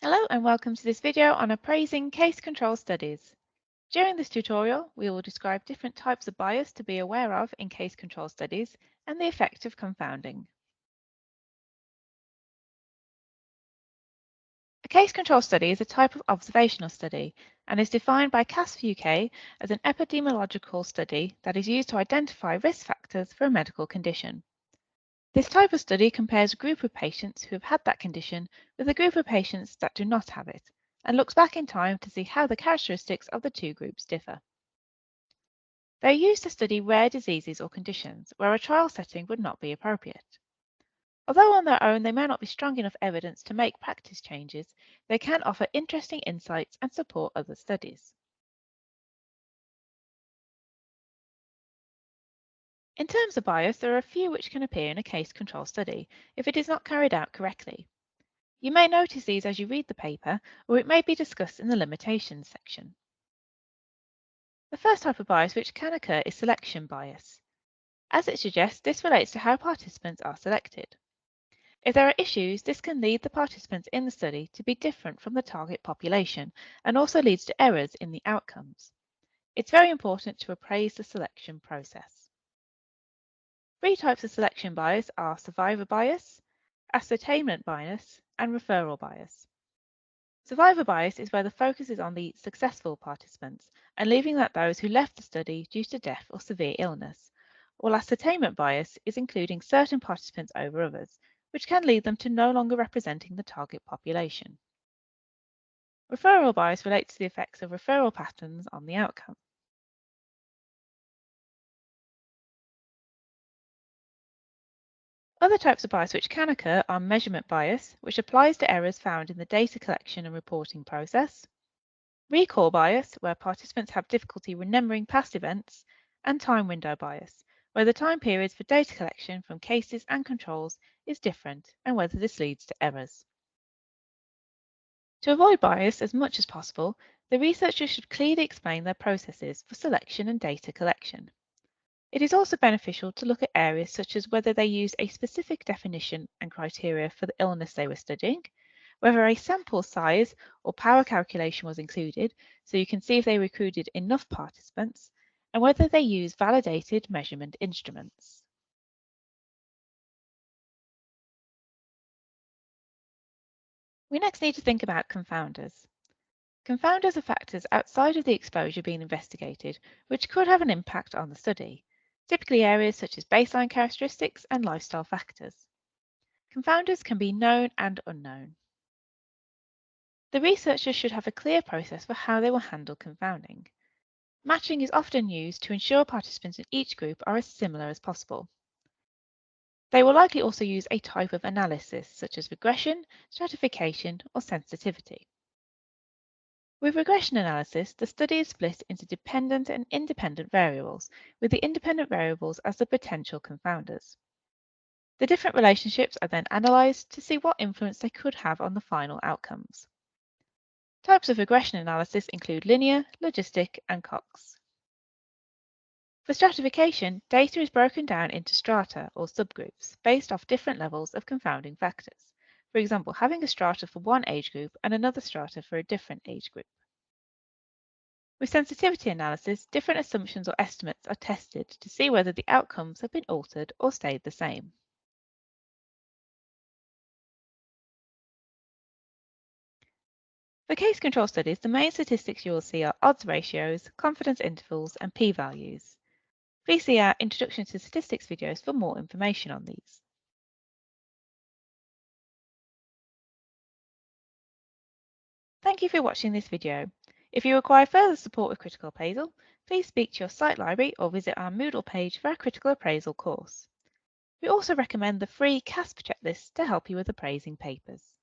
Hello and welcome to this video on appraising case control studies. During this tutorial, we will describe different types of bias to be aware of in case control studies and the effect of confounding. A case control study is a type of observational study and is defined by CASF UK as an epidemiological study that is used to identify risk factors for a medical condition. This type of study compares a group of patients who have had that condition with a group of patients that do not have it, and looks back in time to see how the characteristics of the two groups differ. They are used to study rare diseases or conditions where a trial setting would not be appropriate. Although on their own they may not be strong enough evidence to make practice changes, they can offer interesting insights and support other studies. In terms of bias, there are a few which can appear in a case control study if it is not carried out correctly. You may notice these as you read the paper, or it may be discussed in the limitations section. The first type of bias which can occur is selection bias. As it suggests, this relates to how participants are selected. If there are issues, this can lead the participants in the study to be different from the target population and also leads to errors in the outcomes. It's very important to appraise the selection process. Three types of selection bias are survivor bias, ascertainment bias, and referral bias. Survivor bias is where the focus is on the successful participants and leaving out those who left the study due to death or severe illness, while ascertainment bias is including certain participants over others, which can lead them to no longer representing the target population. Referral bias relates to the effects of referral patterns on the outcome. Other types of bias which can occur are measurement bias, which applies to errors found in the data collection and reporting process, recall bias, where participants have difficulty remembering past events, and time window bias, where the time periods for data collection from cases and controls is different and whether this leads to errors. To avoid bias as much as possible, the researchers should clearly explain their processes for selection and data collection. It is also beneficial to look at areas such as whether they used a specific definition and criteria for the illness they were studying, whether a sample size or power calculation was included so you can see if they recruited enough participants, and whether they use validated measurement instruments. We next need to think about confounders. Confounders are factors outside of the exposure being investigated which could have an impact on the study, typically areas such as baseline characteristics and lifestyle factors. Confounders can be known and unknown. The researchers should have a clear process for how they will handle confounding. Matching is often used to ensure participants in each group are as similar as possible. They will likely also use a type of analysis, such as regression, stratification, or sensitivity. With regression analysis, the study is split into dependent and independent variables, with the independent variables as the potential confounders. The different relationships are then analysed to see what influence they could have on the final outcomes. Types of regression analysis include linear, logistic, and Cox. For stratification, data is broken down into strata or subgroups based off different levels of confounding factors. For example, having a strata for one age group and another strata for a different age group. With sensitivity analysis, different assumptions or estimates are tested to see whether the outcomes have been altered or stayed the same. For case control studies, the main statistics you will see are odds ratios, confidence intervals, and p-values. Please see our Introduction to Statistics videos for more information on these. Thank you for watching this video. If you require further support with critical appraisal, please speak to your site library or visit our Moodle page for our critical appraisal course. We also recommend the free CASP checklist to help you with appraising papers.